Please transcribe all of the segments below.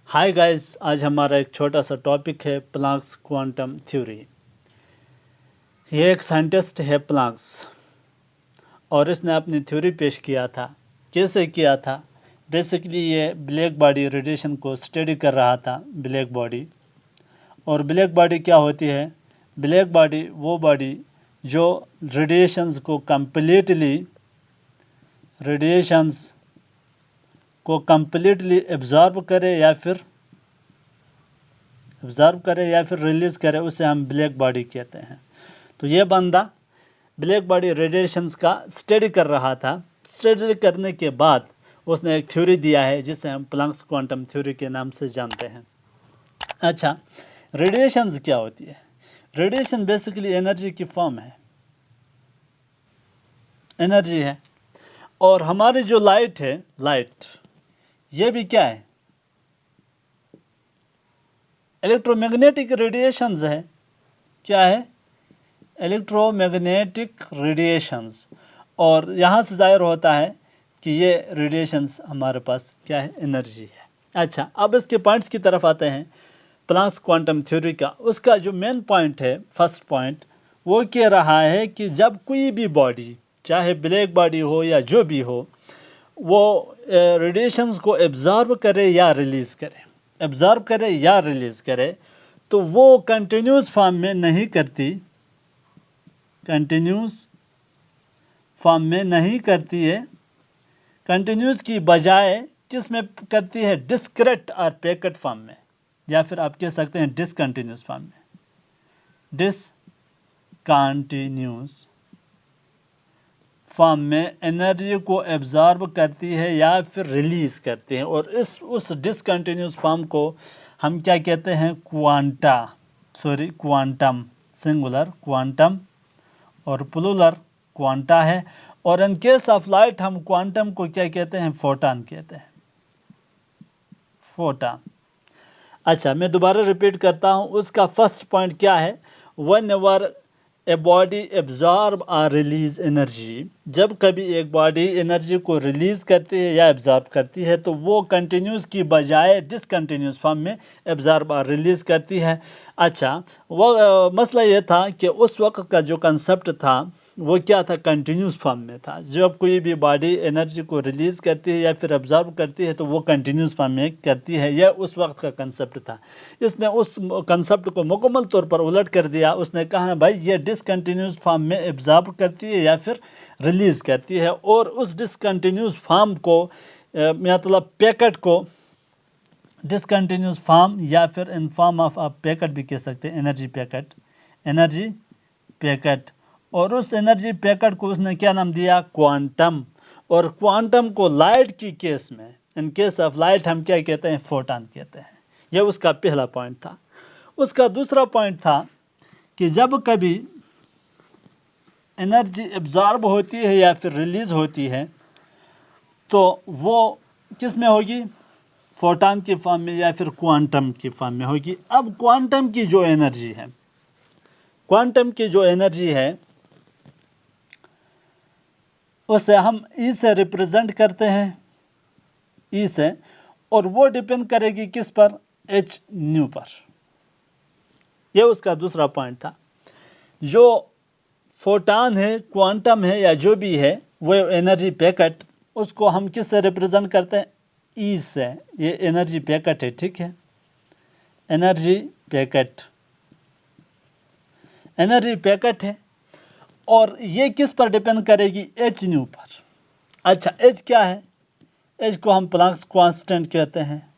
Hi guys, आज हमारा एक छोटा सा टॉपिक है प्लैंक्स क्वांटम थ्योरी। ये एक साइंटिस्ट है प्लैंक्स और इसने अपनी थ्योरी पेश किया था। कैसे किया था? बेसिकली ये ब्लैक बॉडी रेडिएशन को स्टडी कर रहा था। ब्लैक बॉडी और ब्लैक बॉडी क्या होती है? ब्लैक बॉडी वो बॉडी जो रेडिएशंस को कंप्लीटली एब्जॉर्ब करे या फिर रिलीज़ करे, उसे हम ब्लैक बॉडी कहते हैं। तो ये बंदा ब्लैक बॉडी रेडिएशंस का स्टडी कर रहा था। स्टडी करने के बाद उसने एक थ्योरी दिया है जिसे हम प्लैंक्स क्वांटम थ्योरी के नाम से जानते हैं। अच्छा, रेडिएशंस क्या होती है? रेडिएशन बेसिकली एनर्जी की फॉर्म है, एनर्जी है। और हमारी जो लाइट है, ये भी क्या है? इलेक्ट्रोमैग्नेटिक रेडिएशंस है। क्या है? Electromagnetic radiations. और यहाँ से ज़ाहिर होता है कि ये रेडिएशंस हमारे पास क्या है? एनर्जी है। अच्छा, अब इसके पॉइंट्स की तरफ आते हैं। प्लैंक्स क्वांटम थ्योरी का उसका जो मेन पॉइंट है, फर्स्ट पॉइंट, वो कह रहा है कि जब कोई भी बॉडी, चाहे ब्लैक बॉडी हो या जो भी हो, वो रेडिएशंस को एब्जॉर्ब करे या रिलीज़ करे, तो वो कंटिन्यूस फॉर्म में नहीं करती है। कंटिन्यूस की बजाय किस में करती है? डिस्क्रीट और पैकेट फॉर्म में, या फिर आप कह सकते हैं डिसकंटिन्यूस फॉर्म में। डिसकंटिन्यूस फॉर्म में एनर्जी को एब्जॉर्ब करती है या फिर रिलीज़ करती है। और उस डिसकंटिन्यूस फॉर्म को हम क्या कहते हैं? क्वांटम, सिंगुलर क्वांटम और प्लूरल क्वांटा है। और इन केस ऑफ लाइट हम क्वांटम को क्या कहते हैं? फोटॉन कहते हैं, फोटॉन। अच्छा, मैं दोबारा रिपीट करता हूँ। उसका फर्स्ट पॉइंट क्या है? One ever a body absorb और रिलीज एनर्जी, जब कभी एक बॉडी एनर्जी को रिलीज़ करती है या एब्जॉर्ब करती है तो वो कंटिन्यूस की बजाय डिसकंटिन्यूस फॉर्म में एब्जॉर्ब और रिलीज़ करती है। अच्छा, वो मसला ये था कि उस वक्त का जो कंसेप्ट था वो क्या था? कंटिन्यूस फॉर्म में था। जब कोई भी बॉडी एनर्जी को रिलीज़ करती है या फिर एब्जॉर्ब करती है तो वो कंटिन्यूस फॉर्म में करती है। यह उस वक्त का कंसेप्ट था। इसने उस कंसेप्ट को मुकम्मल तौर पर उलट कर दिया। उसने कहा भाई ये डिसकंटिन्यूस फॉर्म में एब्जॉर्ब करती है या फिर रिलीज़ करती है। और उस डिसकंटिन्यूस फॉर्म को मतलब पैकेट को डिसकंटिन्यूस फॉर्म या फिर इन फॉर्म ऑफ पैकेट भी कह सकते हैं, एनर्जी पैकेट। और उस एनर्जी पैकेट को उसने क्या नाम दिया? क्वांटम। और क्वांटम को लाइट की केस में, इन केस ऑफ लाइट, हम क्या कहते हैं? फोटॉन कहते हैं। यह उसका पहला पॉइंट था। उसका दूसरा पॉइंट था कि जब कभी एनर्जी एब्जॉर्ब होती है या फिर रिलीज होती है तो वो किस में होगी? फोटॉन की फॉर्म में या फिर क्वांटम की फॉर्म में होगी। अब क्वांटम की जो एनर्जी है उसे हम ई से रिप्रेजेंट करते हैं, ई से। और वो डिपेंड करेगी किस पर? एच न्यू पर। यह उसका दूसरा पॉइंट था। जो फोटॉन है, क्वांटम है या जो भी है, वो एनर्जी पैकेट, उसको हम किस से रिप्रेजेंट करते हैं? ई से। ये एनर्जी पैकेट है, ठीक है? एनर्जी पैकेट है। और ये किस पर डिपेंड करेगी? एच न्यू पर। अच्छा, एच क्या है? एच को हम प्लैंक्स कांस्टेंट कहते हैं,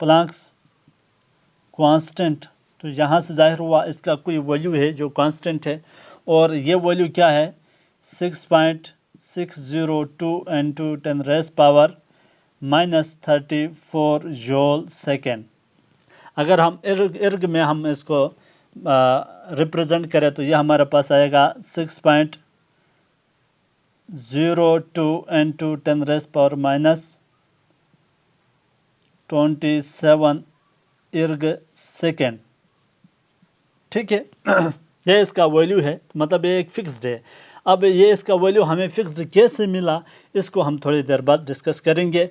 प्लैंक्स कांस्टेंट। तो यहाँ से जाहिर हुआ इसका कोई वैल्यू है जो कांस्टेंट है। और ये वैल्यू क्या है? 6.602 × 10⁻⁻34 जूल सेकेंड। अगर हम इर्ग में हम इसको रिप्रेजेंट करें तो ये हमारे पास आएगा 6.02 × 10⁻27 इर्ग सेकेंड, ठीक है? ये इसका वैल्यू है, मतलब ये एक फिक्स्ड है। अब ये इसका वैल्यू हमें फिक्स्ड कैसे मिला, इसको हम थोड़ी देर बाद डिस्कस करेंगे।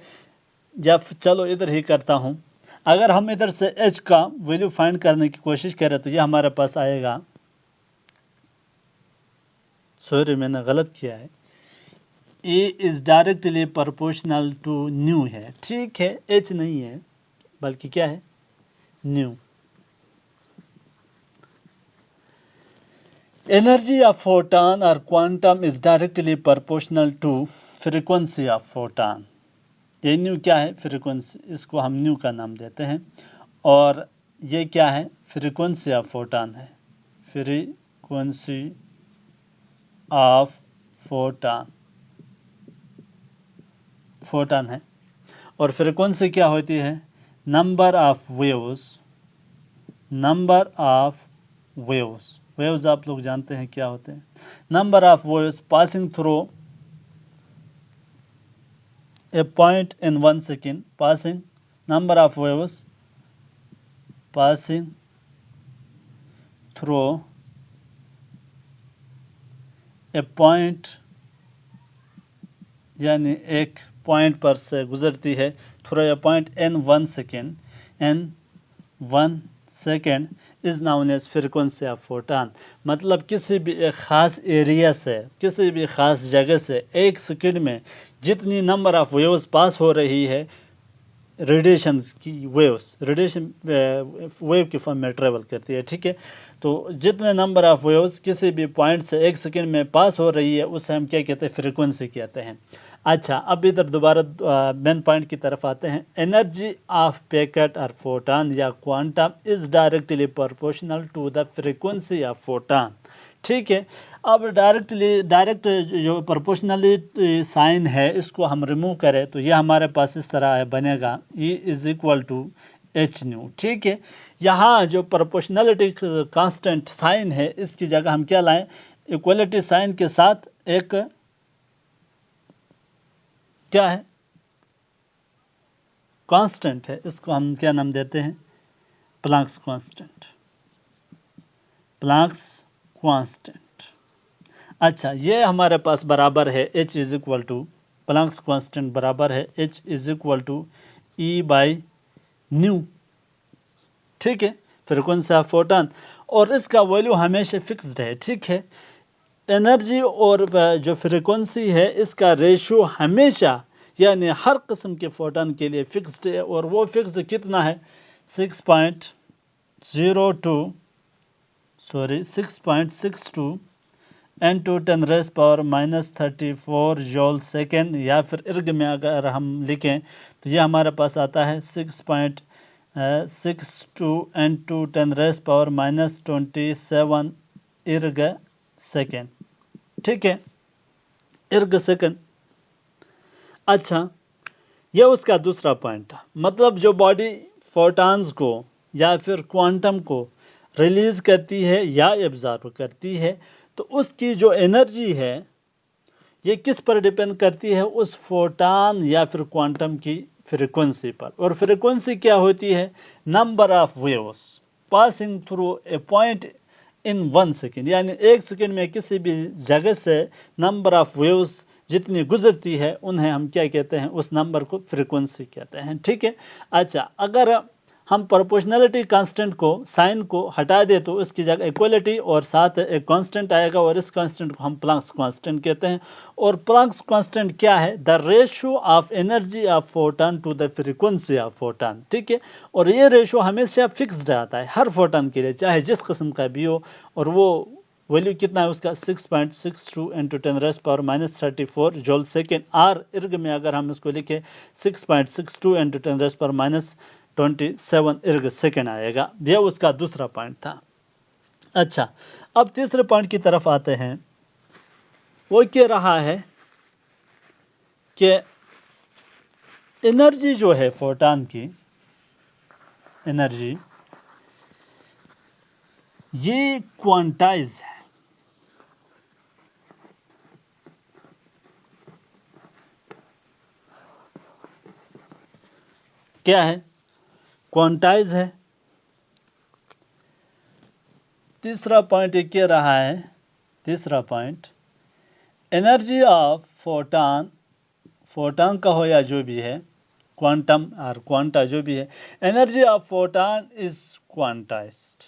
या चलो इधर ही करता हूँ। अगर हम इधर से h का वैल्यू फाइंड करने की कोशिश करें तो ये हमारे पास आएगा, सॉरी मैंने गलत किया है, A is directly proportional to nu है, ठीक है, h नहीं है बल्कि क्या है, न्यू। एनर्जी ऑफ फोटॉन और quantum is directly proportional to frequency of photon. ये न्यू क्या है, फ्रीक्वेंसी, इसको हम न्यू का नाम देते हैं। और ये क्या है, फ्रीक्वेंसी ऑफ फोटॉन है, फ्रीक्वेंसी ऑफ फोटॉन, फोटॉन है। और फ्रीक्वेंसी क्या होती है, number of waves, number of waves, waves आप लोग जानते हैं क्या होते हैं, number of waves passing through a point in 1 second, passing, number of waves passing through a point, यानी एक पॉइंट पर से गुजरती है, through a point in 1 second, in 1 second is known as frequency of photon. मतलब किसी भी एक ख़ास एरिया से, किसी भी ख़ास जगह से एक सेकेंड में जितनी नंबर ऑफ वेव्स पास हो रही है, रेडिएशन की वेव्स, रेडिएशन वेव के फॉर्म में ट्रेवल करती है, ठीक है। तो जितने नंबर ऑफ वेव्स किसी भी पॉइंट से एक सेकेंड में पास हो रही है उसे हम क्या कहते हैं, फ्रीक्वेंसी कहते हैं। अच्छा, अब इधर दोबारा मेन पॉइंट की तरफ आते हैं। एनर्जी ऑफ पैकेट और फोटॉन या quantum is directly proportional to the frequency of photon, ठीक है। अब डायरेक्ट जो प्रोपोर्शनलिटी साइन है इसको हम रिमूव करें तो ये हमारे पास इस तरह है, बनेगा E is equal to H nu, ठीक है। यहाँ जो प्रोपोर्शनलिटी कांस्टेंट साइन है इसकी जगह हम क्या लाएं, इक्वलिटी साइन के साथ एक क्या है, कांस्टेंट है, इसको हम क्या नाम देते हैं, प्लैंक्स कांस्टेंट, प्लैंक्स कांस्टेंट। अच्छा, ये हमारे पास बराबर है H is equal to, Planck's constant बराबर है H is equal to E by nu, ठीक है, फ्रीक्वेंसी ऑफ फोटॉन। और इसका वैल्यू हमेशा फिक्स्ड है, ठीक है। एनर्जी और जो फ्रीक्वेंसी है इसका रेशियो हमेशा, यानी हर किस्म के फोटॉन के लिए फिक्स्ड है। और वो फिक्स्ड कितना है, 6.62 n to 10 raise power -34 joule second, या फिर इर्ग में अगर हम लिखें तो ये हमारे पास आता है 6.62 n to 10 raise power -27 erg second, ठीक है, इर्ग सेकेंड। अच्छा, ये उसका दूसरा पॉइंट था। मतलब जो बॉडी फोटॉन्स को या फिर क्वांटम को रिलीज़ करती है या एब्जॉर्ब करती है तो उसकी जो एनर्जी है ये किस पर डिपेंड करती है, उस फोटॉन या फिर क्वांटम की फ्रीक्वेंसी पर। और फ्रीक्वेंसी क्या होती है, number of waves passing through a point in 1 second, यानी एक सेकेंड में किसी भी जगह से नंबर ऑफ वेव्स जितनी गुजरती है उन्हें हम क्या कहते हैं, उस नंबर को फ्रीक्वेंसी कहते हैं, ठीक है। अच्छा, अगर हम प्रोपोर्शनलिटी कांस्टेंट को, साइन को हटा दे तो इसकी जगह इक्वलिटी और साथ एक कांस्टेंट आएगा और इस कांस्टेंट को हम प्लैंक्स कांस्टेंट कहते हैं। और प्लैंक्स कांस्टेंट क्या है, the ratio of energy of photon to the frequency of photon, ठीक है। और ये रेशियो हमेशा फिक्स्ड आता है हर फोटॉन के लिए, चाहे जिस किस्म का भी हो। और वो वैल्यू कितना है उसका, 6.62 × 10 रेज़ पावर -34 जूल सेकेंड। आर इर्ग में अगर हम इसको लिखें 6.62 × 10 रेज़ पावर -27 इर्ग सेकेंड आएगा। यह उसका दूसरा पॉइंट था। अच्छा, अब तीसरे पॉइंट की तरफ आते हैं। वो कह रहा है कि एनर्जी जो है फोटॉन की एनर्जी, ये क्वांटाइज है, क्या है, क्वांटाइज है। तीसरा पॉइंट ये कह रहा है, तीसरा point, energy of photon, photon का हो या जो भी है, क्वांटम और क्वांटा जो भी है, energy of photon is quantized.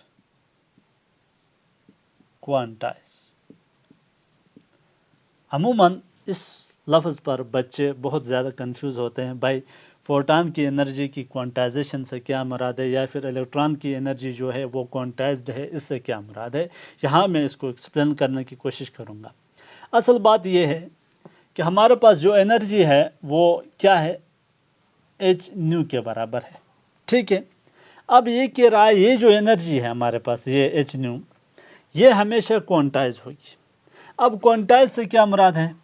अमूमन इस लफ्ज़ पर बच्चे बहुत ज़्यादा कंफ्यूज होते हैं, भाई फोटॉन की एनर्जी की क्वांटाइजेशन से क्या मुराद है, या फिर इलेक्ट्रॉन की एनर्जी जो है वो क्वांटाइज्ड है, इससे क्या मुराद है। यहाँ मैं इसको एक्सप्लेन करने की कोशिश करूँगा। असल बात यह है कि हमारे पास जो एनर्जी है वो क्या है, एच न्यू के बराबर है, ठीक है। अब ये कह रहा है ये जो एनर्जी है हमारे पास, ये एच न्यू, ये हमेशा क्वांटाइज होगी। अब क्वांटाइज से क्या मुराद है,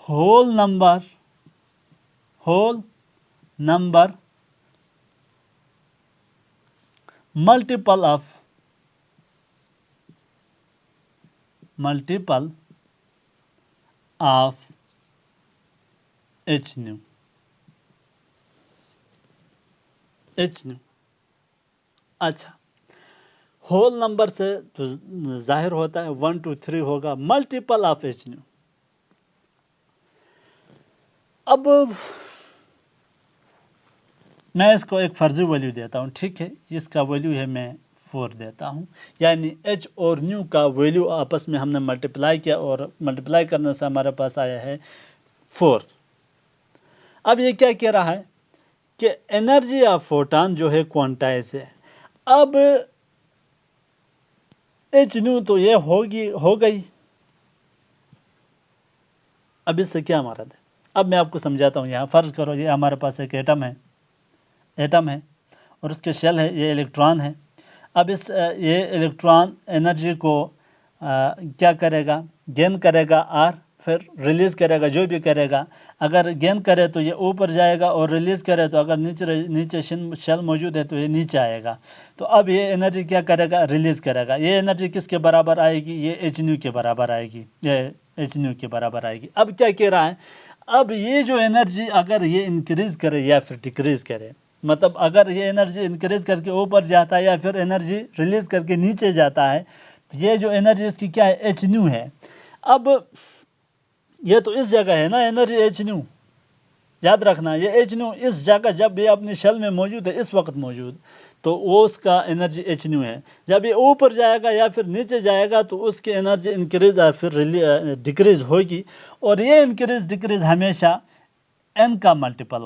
whole number multiple of H nu. अच्छा, होल नंबर से तो जाहिर होता है 1 2 3 होगा, मल्टीपल ऑफ एच न्यू। अब मैं इसको एक फर्जी वैल्यू देता हूँ, ठीक है। इसका वैल्यू है मैं 4 देता हूँ, यानी एच और न्यू का वैल्यू आपस में हमने मल्टीप्लाई किया और मल्टीप्लाई करने से हमारे पास आया है 4। अब ये क्या कह रहा है कि एनर्जी ऑफ फोटॉन जो है क्वांटाइज है। अब एच न्यू तो ये हो गई। अब इससे क्या मुराद है, अब मैं आपको समझाता हूँ। यहाँ फ़र्ज़ करो ये हमारे पास एक एटम है और उसके शेल है, ये इलेक्ट्रॉन है। अब ये इलेक्ट्रॉन एनर्जी को क्या करेगा, गेन करेगा और फिर रिलीज़ करेगा, जो भी करेगा। अगर गेन करे तो ये ऊपर जाएगा और रिलीज़ करे तो अगर नीचे शेल मौजूद है तो ये नीचे आएगा। तो अब ये एनर्जी क्या करेगा, रिलीज़ करेगा। ये एनर्जी किसके बराबर आएगी, ये एच न्यू के बराबर आएगी, अब क्या कह रहा है, अब ये जो एनर्जी अगर ये इंक्रीज़ करे या फिर डिक्रीज़ करे, मतलब अगर ये एनर्जी इंक्रीज़ करके ऊपर जाता है या फिर एनर्जी रिलीज़ करके नीचे जाता है, तो ये जो एनर्जी इसकी क्या है, एच न्यू है। अब ये तो इस जगह है ना एनर्जी एच न्यू, याद रखना ये एच न्यू इस जगह जब ये अपनी शेल में मौजूद है, इस वक्त मौजूद, तो वो उसका एनर्जी एच न्यू है। जब ये ऊपर जाएगा या फिर नीचे जाएगा तो उसकी एनर्जी इंक्रीज़ और फिर डिक्रीज़ होगी। और ये इंक्रीज़ डिक्रीज़ हमेशा एन का मल्टीपल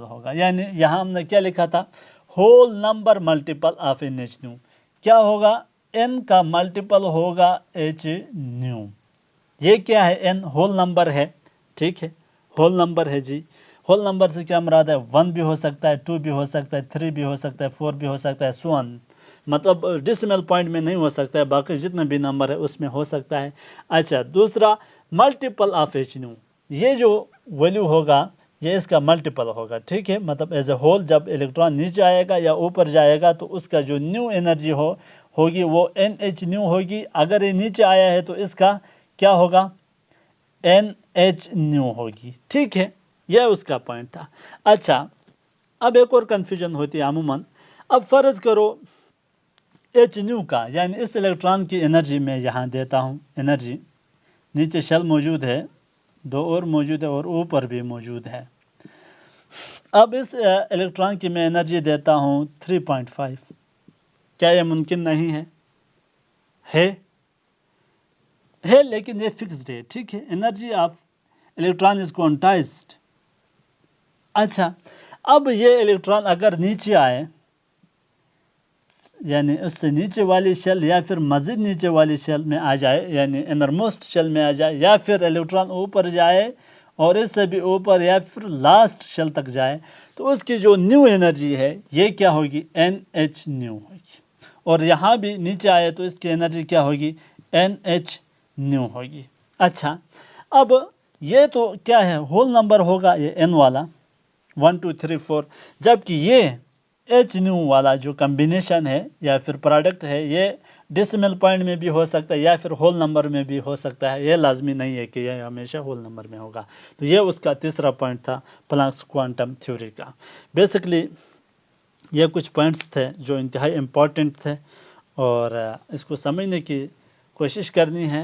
होगा, यानी यहाँ हमने क्या लिखा था, whole number multiple of N H nu. क्या होगा, एन का मल्टीपल होगा एच न्यू। ये क्या है, एन होल नंबर है, ठीक है, होल नंबर है जी। होल नंबर से क्या मुराद है, 1 भी हो सकता है, 2 भी हो सकता है, 3 भी हो सकता है, 4 भी हो सकता है, सो ऑन। मतलब डेसिमल पॉइंट में नहीं हो सकता है, बाकी जितने भी नंबर है उसमें हो सकता है। अच्छा, दूसरा मल्टीपल ऑफ एच न्यू, ये जो वैल्यू होगा ये इसका मल्टीपल होगा, ठीक है। मतलब एज ए होल जब इलेक्ट्रॉन नीचे आएगा या ऊपर जाएगा तो उसका जो न्यू एनर्जी होगी वो एन एच न्यू होगी। अगर ये नीचे आया है तो इसका क्या होगा, एन एच न्यू होगी, ठीक है। यह उसका पॉइंट था। अच्छा, अब एक और कन्फ्यूजन होती है अमूमन। अब फ़र्ज़ करो एच न्यू का, यानी इस इलेक्ट्रॉन की एनर्जी मैं यहाँ देता हूँ, एनर्जी नीचे शेल मौजूद है, 2 और मौजूद है और ऊपर भी मौजूद है। अब इस इलेक्ट्रॉन की मैं एनर्जी देता हूँ 3.5। क्या यह मुमकिन नहीं है? है लेकिन ये फिक्स्ड है, ठीक है। Energy of electron is quantized. अच्छा, अब ये इलेक्ट्रॉन अगर नीचे आए, यानी उससे नीचे वाली शेल या फिर मज़ीद नीचे वाली शेल में आ जाए, यानी इनरमोस्ट शेल में आ जाए, या फिर इलेक्ट्रॉन ऊपर जाए और इससे भी ऊपर या फिर लास्ट शेल तक जाए, तो उसकी जो न्यू एनर्जी है ये क्या होगी, एन एच न्यू होगी। और यहाँ भी नीचे आए तो इसकी एनर्जी क्या होगी, एन एच न्यू होगी। अच्छा, अब ये तो क्या है, होल नंबर होगा ये एन वाला 1 2 3 4, जबकि ये एच न्यू वाला जो कम्बिनेशन है या फिर प्रोडक्ट है ये डेसिमल पॉइंट में भी हो सकता है या फिर होल नंबर में भी हो सकता है। ये लाजमी नहीं है कि यह हमेशा होल नंबर में होगा। तो ये उसका तीसरा पॉइंट था प्लैंक्स क्वांटम थ्योरी का। बेसिकली ये कुछ पॉइंट्स थे जो इंतहाई इम्पॉर्टेंट थे और इसको समझने की कोशिश करनी है।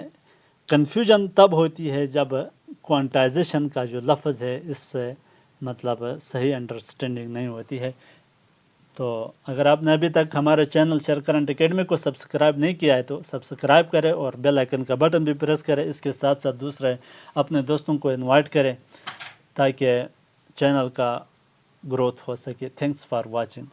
कन्फ्यूजन तब होती है जब क्वांटाइजेशन का जो लफ्ज़ है इससे मतलब सही अंडरस्टैंडिंग नहीं होती है। तो अगर आपने अभी तक हमारे चैनल शेयर करंट एकेडमी को सब्सक्राइब नहीं किया है तो सब्सक्राइब करें और बेल आइकन का बटन भी प्रेस करें। इसके साथ साथ दूसरे अपने दोस्तों को इनवाइट करें ताकि चैनल का ग्रोथ हो सके। Thanks for watching.